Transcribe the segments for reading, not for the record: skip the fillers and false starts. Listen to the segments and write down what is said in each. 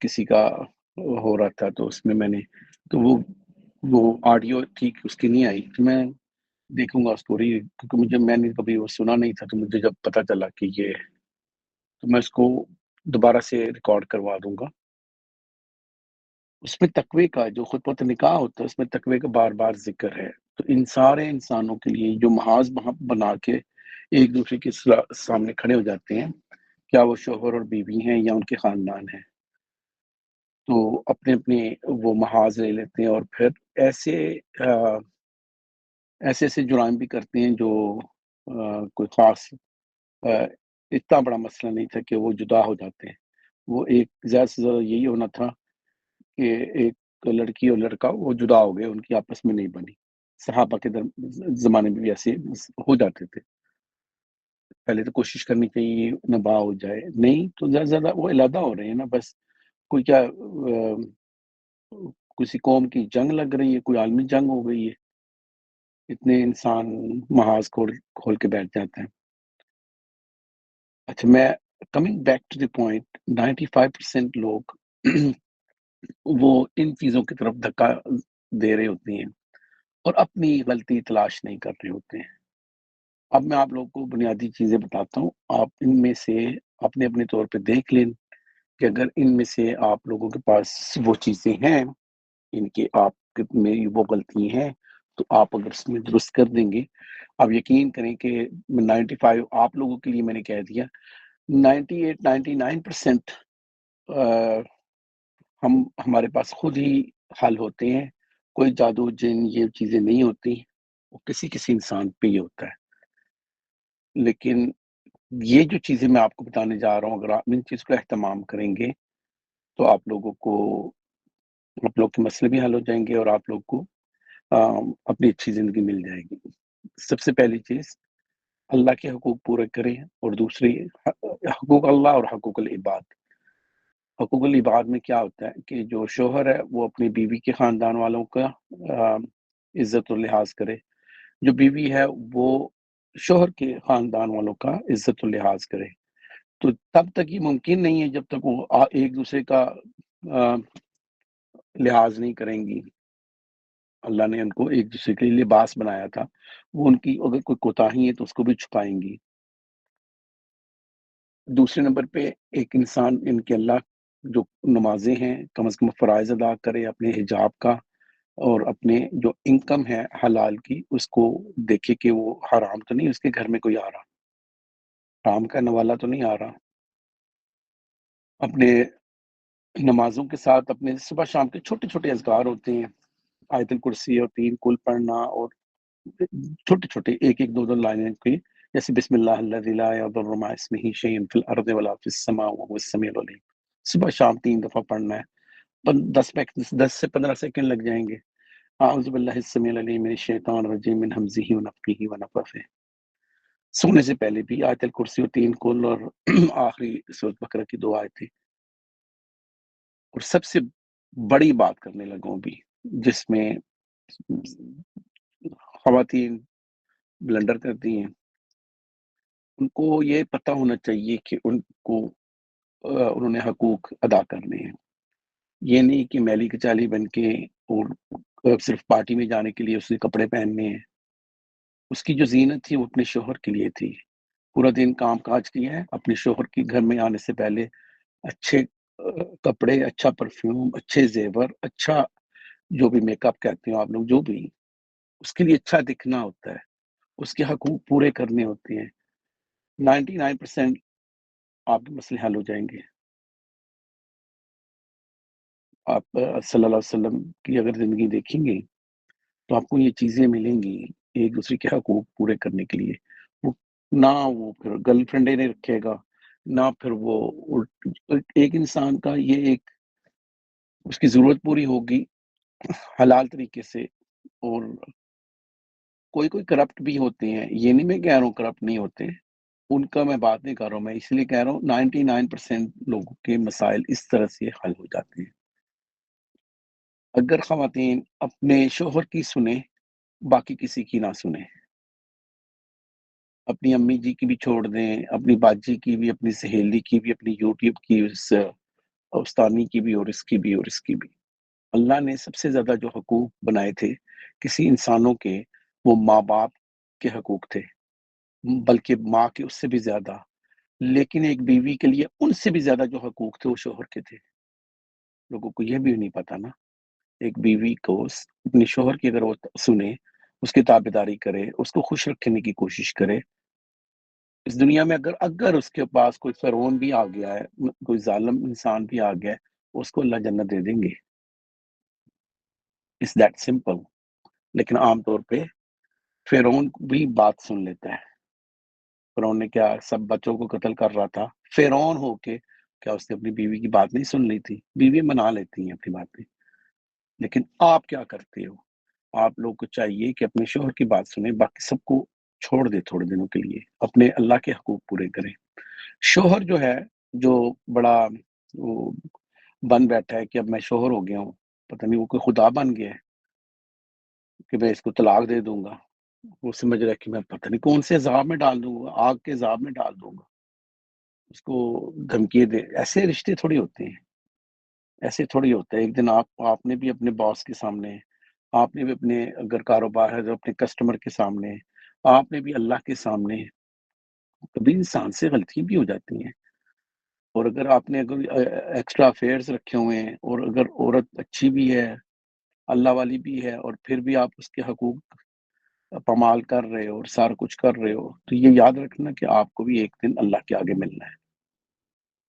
کسی کا ہو رہا تھا تو اس میں میں نے تو وہ آڈیو ٹھیک اس کی نہیں آئی تو میں دیکھوں گا اسٹوری کیونکہ میں نے کبھی وہ سنا نہیں تھا تو مجھے جب پتا چلا کہ یہ تو میں اس کو دوبارہ سے ریکارڈ کروا دوں گا. اس میں تقوی کا جو خطبۃ نکاح ہوتا ہے اس میں تقوی کا بار بار ذکر ہے. تو ان سارے انسانوں کے لیے جو محاذ بنا کے ایک دوسرے کے سامنے کھڑے ہو جاتے ہیں, کیا وہ شوہر اور بیوی ہیں یا ان کے خاندان ہیں, تو اپنے اپنے وہ محاذ لے لیتے ہیں اور پھر ایسے ایسے جرائم بھی کرتے ہیں جو کوئی خاص اتنا بڑا مسئلہ نہیں تھا کہ وہ جدا ہو جاتے ہیں. وہ ایک زیادہ سے زیادہ یہی ہونا تھا کہ ایک لڑکی اور لڑکا وہ جدا ہو گئے, ان کی آپس میں نہیں بنی. صحابہ کے زمانے میں بھی ایسے ہو جاتے تھے. پہلے تو کوشش کرنی چاہیے نباہ ہو جائے, نہیں تو زیادہ سے زیادہ وہ علیحدہ ہو رہے ہیں نا. بس کوئی کیا کسی قوم کی جنگ لگ رہی ہے, کوئی عالمی جنگ ہو گئی ہے, اتنے انسان محاذ کھول کے بیٹھ جاتے ہیں. اچھا, میں coming back to the point, 95% لوگ وہ ان چیزوں کی طرف دھکا دے رہے ہوتے ہیں اور اپنی غلطی تلاش نہیں کر رہے ہوتے ہیں. اب میں آپ لوگوں کو بنیادی چیزیں بتاتا ہوں, آپ ان میں سے اپنے اپنے طور پہ دیکھ لیں کہ اگر ان میں سے آپ لوگوں کے پاس وہ چیزیں ہیں ان کی آپ میں وہ غلطی ہیں تو آپ اگر اس میں درست کر دیں گے, آپ یقین کریں کہ 95 آپ لوگوں کے لیے میں نے کہہ دیا, 98-99% ہمارے پاس خود ہی حل ہوتے ہیں. کوئی جادو جن یہ چیزیں نہیں ہوتی, وہ کسی انسان پہ ہی ہوتا ہے. لیکن یہ جو چیزیں میں آپ کو بتانے جا رہا ہوں, اگر آپ ان چیز کو اہتمام کریں گے تو آپ لوگ کے مسئلے بھی حل ہو جائیں گے اور آپ لوگ کو اپنی اچھی زندگی مل جائے گی. سب سے پہلی چیز اللہ کے حقوق پورے کریں, اور دوسری حقوق اللہ اور حقوق العباد. حقوق العباد میں کیا ہوتا ہے کہ جو شوہر ہے وہ اپنی بیوی کے خاندان والوں کا عزت و لحاظ کرے, جو بیوی ہے وہ شوہر کے خاندان والوں کا عزت و لحاظ کرے. تو تب تک یہ ممکن نہیں ہے جب تک وہ ایک دوسرے کا لحاظ نہیں کریں گی. اللہ نے ان کو ایک دوسرے کے لیے لباس بنایا تھا, وہ ان کی اگر کوئی کوتاہی ہے تو اس کو بھی چھپائیں گی. دوسرے نمبر پہ ایک انسان ان کے اللہ جو نمازیں ہیں کم از کم فرائض ادا کرے اپنے حجاب کا, اور اپنے جو انکم ہے حلال کی اس کو دیکھے کہ وہ حرام تو نہیں اس کے گھر میں کوئی آ رہا, حرام کرنے والا تو نہیں آ رہا. اپنے نمازوں کے ساتھ اپنے صبح شام کے چھوٹے چھوٹے اذکار ہوتے ہیں, آیت الکرسی اور 3 کل پڑھنا, اور چھوٹے چھوٹے ایک ایک دو لائنیں کی, جیسے بسم اللہ الذی لا یضر مع اسمہ شیء فی الارض ولا فی السماء وهو السمیع العلیم. صبح شام 3 دفعہ پڑھنا ہے, 10 سے 15 سیکنڈ لگ جائیں گے. اعوذ باللہ السمیع العلیم من الشیطان الرجیم من ہمزہ ونفخہ ونفثہ. سونے سے پہلے بھی آیت الکرسی اور 3 کل اور آخری سورۃ بقرہ کی 2 آیتیں. اور سب سے بڑی بات کرنے لگا بھی, جس میں خواتین بلنڈر کرتی ہیں, ان کو یہ پتہ ہونا چاہیے کہ ان کو انہوں نے حقوق ادا کرنے ہیں. یہ نہیں کہ میلی کچالی بن کے اور صرف پارٹی میں جانے کے لیے اس کے کپڑے پہننے ہیں. اس کی جو زینت تھی وہ اپنے شوہر کے لیے تھی. پورا دن کام کاج کیا ہے, اپنے شوہر کے گھر میں آنے سے پہلے اچھے کپڑے, اچھا پرفیوم, اچھے زیور, اچھا جو بھی میک اپ کہتے ہیں آپ لوگ, جو بھی اس کے لیے اچھا دکھنا ہوتا ہے, اس کے حقوق پورے کرنے ہوتے ہیں. 99% آپ کے مسئلے حل ہو جائیں گے. آپ صلی اللہ علیہ وسلم کی اگر زندگی دیکھیں گے تو آپ کو یہ چیزیں ملیں گی ایک دوسرے کے حقوق پورے کرنے کے لیے. وہ نہ وہ پھر گرل فرینڈ نہیں رکھے گا, نہ پھر وہ ایک انسان کا یہ ایک اس کی ضرورت پوری ہوگی حلال طریقے سے. اور کوئی کرپٹ بھی ہوتے ہیں, یہ نہیں میں کہہ رہا ہوں کرپٹ نہیں ہوتے, ان کا میں بات نہیں کر رہا ہوں, میں اس لیے کہہ رہا ہوں 99% لوگوں کے مسائل اس طرح سے حل ہو جاتے ہیں. اگر خواتین اپنے شوہر کی سنیں, باقی کسی کی نہ سنیں, اپنی امی جی کی بھی چھوڑ دیں, اپنی باجی کی بھی, اپنی سہیلی کی بھی, اپنی یوٹیوب کی اس استانی کی بھی اور اس کی بھی اور اس کی بھی۔ اللہ نے سب سے زیادہ جو حقوق بنائے تھے کسی انسانوں کے، وہ ماں باپ کے حقوق تھے، بلکہ ماں کے اس سے بھی زیادہ۔ لیکن ایک بیوی کے لیے ان سے بھی زیادہ جو حقوق تھے وہ شوہر کے تھے۔ لوگوں کو یہ بھی نہیں پتا نا۔ ایک بیوی کو اپنے شوہر کی اگر وہ سنے، اس کی تابعداری کرے، اس کو خوش رکھنے کی کوشش کرے، اس دنیا میں اگر اس کے پاس کوئی فرعون بھی آ گیا ہے، کوئی ظالم انسان بھی آ گیا ہے، اس کو اللہ جنت دے دیں گے۔ It's that simple. لیکن عام طور پہ فرعون بھی بات سن لیتا ہے۔ فرعون نے کیا سب بچوں کو قتل کر رہا تھا؟ فرعون ہو کے کیا اس نے اپنی بیوی کی بات نہیں سن لی تھی؟ بیوی منا لیتی ہیں اپنی باتیں، لیکن آپ کیا کرتے ہو؟ آپ لوگ کو چاہیے کہ اپنے شوہر کی بات سنیں، باقی سب کو چھوڑ دے تھوڑے دنوں کے لیے، اپنے اللہ کے حقوق پورے کریں۔ شوہر جو ہے، جو بڑا وہ بن بیٹھا ہے کہ اب میں شوہر ہو گیا ہوں، پتہ نہیں وہ کوئی خدا بن گیا ہے کہ میں اس کو طلاق دے دوں گا، وہ سمجھ رہا ہے کہ میں پتہ نہیں کون سے عذاب میں ڈال دوں گا، آگ کے عذاب میں ڈال دوں گا، اس کو دھمکی دے۔ ایسے رشتے تھوڑی ہوتے ہیں، ایسے تھوڑی ہوتا ہے۔ ایک دن آپ نے بھی اپنے باس کے سامنے، آپ نے بھی اپنے اگر کاروبار ہے تو اپنے کسٹمر کے سامنے، آپ نے بھی اللہ کے سامنے، کبھی انسان سے غلطی بھی ہو جاتی ہیں۔ اور اگر آپ نے اگر ایکسٹرا افیئرس رکھے ہوئے ہیں، اور اگر عورت اچھی بھی ہے، اللہ والی بھی ہے، اور پھر بھی آپ اس کے حقوق پامال کر رہے ہو اور سارا کچھ کر رہے ہو، تو یہ یاد رکھنا کہ آپ کو بھی ایک دن اللہ کے آگے ملنا ہے۔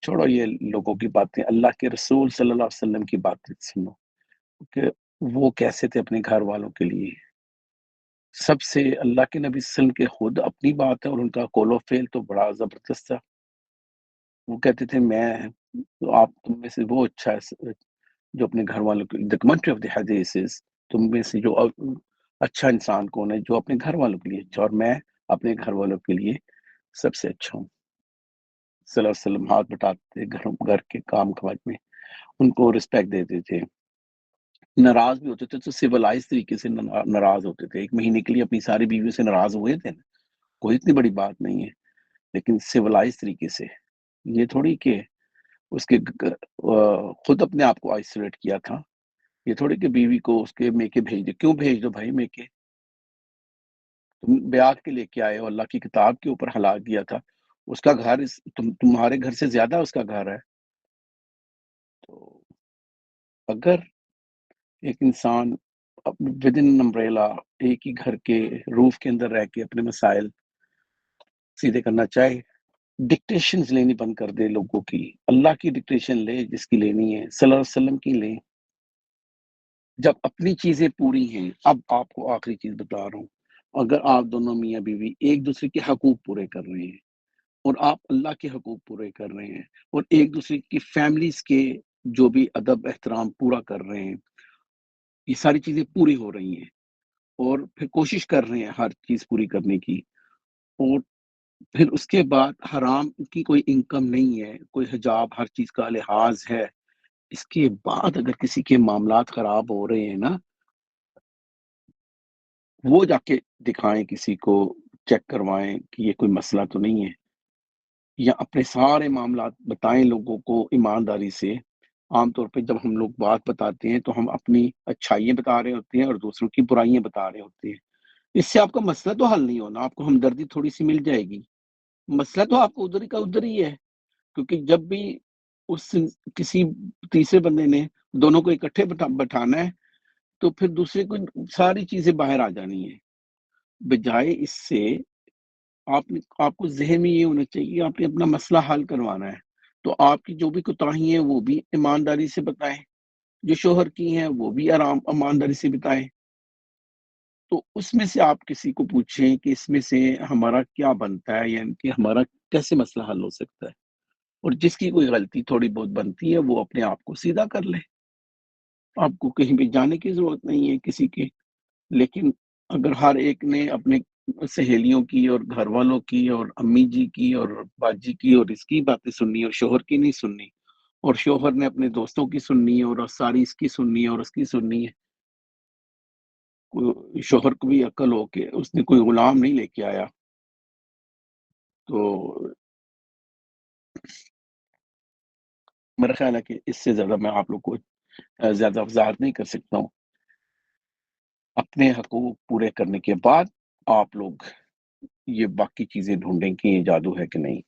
چھوڑو یہ لوگوں کی باتیں، اللہ کے رسول صلی اللہ علیہ وسلم کی باتیں سنو کہ وہ کیسے تھے اپنے گھر والوں کے لیے۔ سب سے اللہ کے نبی صلی اللہ علیہ وسلم کے خود اپنی بات ہے، اور ان کا قول و فعل تو بڑا زبردست تھا۔ وہ کہتے تھے آپ تم میں سے وہ اچھا ہے جو اپنے گھر والوں کے، the commentary of the hadith is، تم میں سے جو اچھا انسان کون ہے جو اپنے گھر والوں کے لیے اچھا، اور میں اپنے گھر والوں کے لیے سب سے اچھا ہوں۔ صلی اللہ علیہ وسلم ہاتھ بٹاتے تھے گھر کے کام کاج میں، ان کو رسپیکٹ دیتے تھے، ناراض بھی ہوتے تھے تو سیولائز طریقے سے ناراض ہوتے تھے۔ ایک مہینے کے لیے اپنی ساری بیویوں سے ناراض ہوئے تھے نا، کوئی اتنی بڑی بات نہیں ہے، لیکن سیولائز طریقے سے۔ یہ تھوڑی کہ اس کے خود اپنے آپ کو آئسولیٹ کیا تھا، یہ تھوڑی کہ بیوی کو اس کے میکے بھیج دے۔ کیوں بھیج دو بھائی میکے؟ تم بیعت کے لے کے آئے ہو، اللہ کی کتاب کے اوپر ہلاک کیا تھا، اس کا گھر تمہارے گھر سے زیادہ اس کا گھر ہے۔ تو اگر ایک انسان ود ان امبریلا، ایک ہی گھر کے روف کے اندر رہ کے اپنے مسائل سیدھے کرنا چاہے، ڈکٹیشنز لینی بند کر دے لوگوں کی، اللہ کی ڈکٹیشن لے جس کی لینی ہے، صلی اللہ علیہ وسلم کی لے۔ جب اپنی چیزیں پوری ہیں، اب آپ کو آخری چیز بتا رہا ہوں، اگر آپ دونوں میاں بیوی ایک دوسرے کے حقوق پورے کر رہے ہیں، اور آپ اللہ کے حقوق پورے کر رہے ہیں، اور ایک دوسرے کی فیملیز کے جو بھی ادب احترام پورا کر رہے ہیں، یہ ساری چیزیں پوری ہو رہی ہیں، اور پھر کوشش کر رہے ہیں ہر چیز پوری کرنے کی، اور پھر اس کے بعد حرام کی کوئی انکم نہیں ہے، کوئی حجاب ہر چیز کا لحاظ ہے، اس کے بعد اگر کسی کے معاملات خراب ہو رہے ہیں نا، وہ جا کے دکھائیں، کسی کو چیک کروائیں کہ یہ کوئی مسئلہ تو نہیں ہے، یا اپنے سارے معاملات بتائیں لوگوں کو ایمانداری سے۔ عام طور پہ جب ہم لوگ بات بتاتے ہیں تو ہم اپنی اچھائیاں بتا رہے ہوتے ہیں اور دوسروں کی برائیاں بتا رہے ہوتے ہیں۔ اس سے آپ کا مسئلہ تو حل نہیں ہونا، آپ کو ہمدردی تھوڑی سی مل جائے گی، مسئلہ تو آپ کو ادھر کا ادھر ہی ہے۔ کیونکہ جب بھی اس کسی تیسرے بندے نے دونوں کو اکٹھے بٹھانا ہے، تو پھر دوسرے کو ساری چیزیں باہر آ جانی ہیں، بجائے اس سے آپ کو ذہن میں یہ ہونا چاہیے کہ آپ نے اپنا مسئلہ حل کروانا ہے، تو آپ کی جو بھی کوتاہی ہیں وہ بھی ایمانداری سے بتائیں، جو شوہر کی ہیں وہ بھی ایمانداری سے بتائیں۔ تو اس میں سے آپ کسی کو پوچھیں کہ اس میں سے ہمارا کیا بنتا ہے، یعنی کہ ہمارا کیسے مسئلہ حل ہو سکتا ہے، اور جس کی کوئی غلطی تھوڑی بہت بنتی ہے وہ اپنے آپ کو سیدھا کر لے۔ آپ کو کہیں بھی جانے کی ضرورت نہیں ہے کسی کے۔ لیکن اگر ہر ایک نے اپنے سہیلیوں کی اور گھر والوں کی اور امی جی کی اور باجی کی اور اس کی باتیں سننی اور شوہر کی نہیں سننی، اور شوہر نے اپنے دوستوں کی سننی ہے اور ساری اس کی سننی ہے اور اس کی سننی ہے، شوہر کو بھی عقل ہو کہ اس نے کوئی غلام نہیں لے کے آیا، تو میرا خیال ہے کہ اس سے زیادہ میں آپ لوگ کو زیادہ وضاحت نہیں کر سکتا ہوں۔ اپنے حقوق پورے کرنے کے بعد آپ لوگ یہ باقی چیزیں ڈھونڈیں کہ یہ جادو ہے کہ نہیں۔